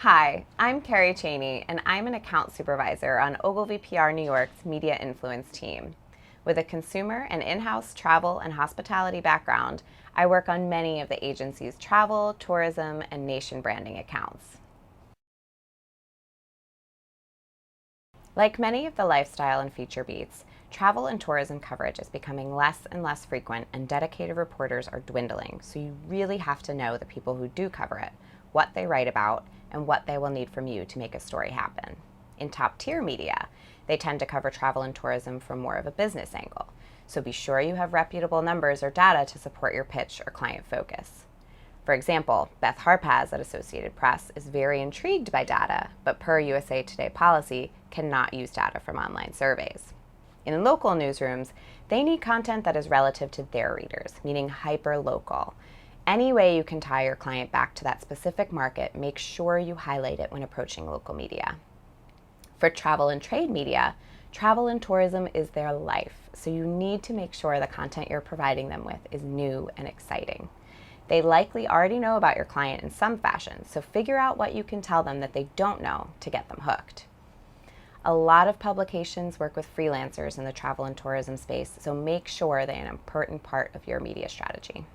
Hi, I'm Kerry Cheney, and I'm an account supervisor on Ogilvy PR New York's Media Influence team. With a consumer and in-house travel and hospitality background, I work on many of the agency's travel, tourism, and nation branding accounts. Like many of the lifestyle and feature beats, travel and tourism coverage is becoming less and less frequent, and dedicated reporters are dwindling, so you really have to know the people who do cover it, what they write about, and what they will need from you to make a story happen. In top-tier media, they tend to cover travel and tourism from more of a business angle, so be sure you have reputable numbers or data to support your pitch or client focus. For example, Beth Harpaz at Associated Press is very intrigued by data, but per USA Today policy, cannot use data from online surveys. In local newsrooms, they need content that is relative to their readers, meaning hyper-local. Any way you can tie your client back to that specific market, make sure you highlight it when approaching local media. For travel and trade media, travel and tourism is their life, so you need to make sure the content you're providing them with is new and exciting. They likely already know about your client in some fashion, so figure out what you can tell them that they don't know to get them hooked. A lot of publications work with freelancers in the travel and tourism space, so make sure they're an important part of your media strategy.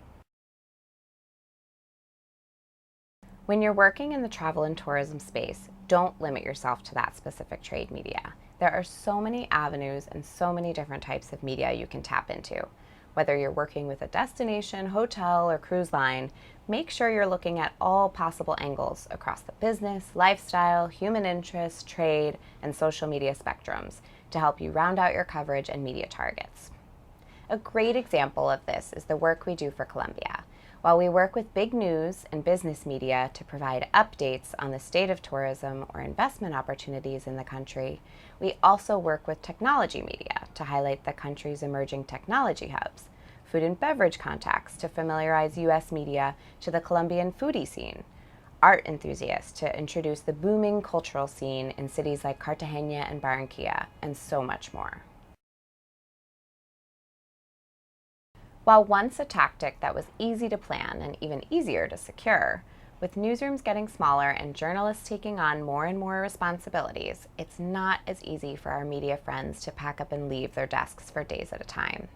When you're working in the travel and tourism space, don't limit yourself to that specific trade media. There are so many avenues and so many different types of media you can tap into. Whether you're working with a destination, hotel, or cruise line, make sure you're looking at all possible angles across the business, lifestyle, human interest, trade, and social media spectrums to help you round out your coverage and media targets. A great example of this is the work we do for Columbia. While we work with big news and business media to provide updates on the state of tourism or investment opportunities in the country, we also work with technology media to highlight the country's emerging technology hubs, food and beverage contacts to familiarize U.S. media to the Colombian foodie scene, art enthusiasts to introduce the booming cultural scene in cities like Cartagena and Barranquilla, and so much more. While once a tactic that was easy to plan and even easier to secure, with newsrooms getting smaller and journalists taking on more and more responsibilities, it's not as easy for our media friends to pack up and leave their desks for days at a time.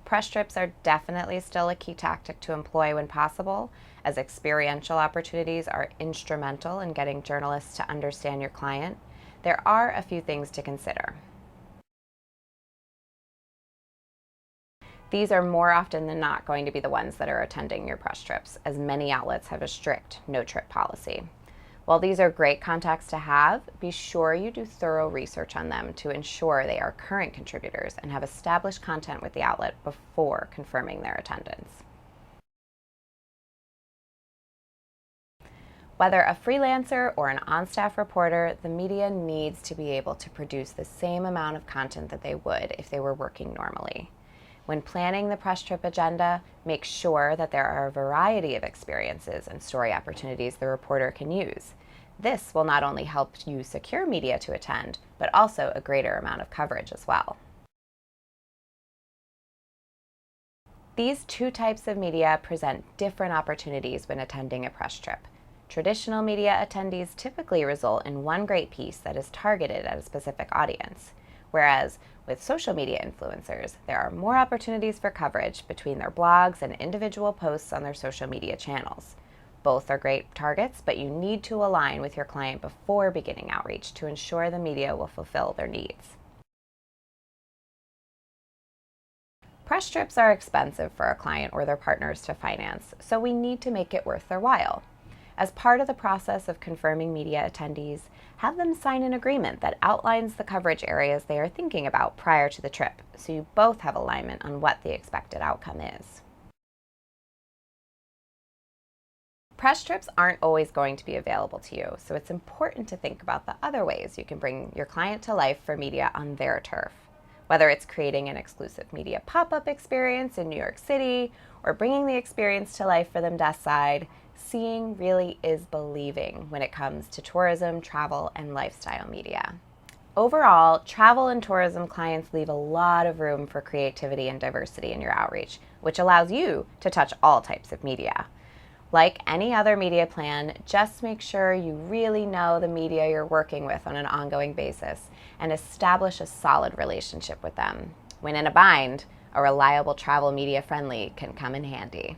Press trips are definitely still a key tactic to employ when possible, as experiential opportunities are instrumental in getting journalists to understand your client. There are a few things to consider. These are more often than not going to be the ones that are attending your press trips, as many outlets have a strict no-trip policy. While these are great contacts to have, be sure you do thorough research on them to ensure they are current contributors and have established content with the outlet before confirming their attendance. Whether a freelancer or an on-staff reporter, the media needs to be able to produce the same amount of content that they would if they were working normally. When planning the press trip agenda, make sure that there are a variety of experiences and story opportunities the reporter can use. This will not only help you secure media to attend, but also a greater amount of coverage as well. These two types of media present different opportunities when attending a press trip. Traditional media attendees typically result in one great piece that is targeted at a specific audience, whereas with social media influencers, there are more opportunities for coverage between their blogs and individual posts on their social media channels. Both are great targets, but you need to align with your client before beginning outreach to ensure the media will fulfill their needs. Press trips are expensive for a client or their partners to finance, so we need to make it worth their while. As part of the process of confirming media attendees, have them sign an agreement that outlines the coverage areas they are thinking about prior to the trip, so you both have alignment on what the expected outcome is. Press trips aren't always going to be available to you, so it's important to think about the other ways you can bring your client to life for media on their turf. Whether it's creating an exclusive media pop-up experience in New York City or bringing the experience to life for them desk side, seeing really is believing when it comes to tourism, travel, and lifestyle media. Overall, travel and tourism clients leave a lot of room for creativity and diversity in your outreach, which allows you to touch all types of media. Like any other media plan, just make sure you really know the media you're working with on an ongoing basis and establish a solid relationship with them. When in a bind, a reliable travel media friendly can come in handy.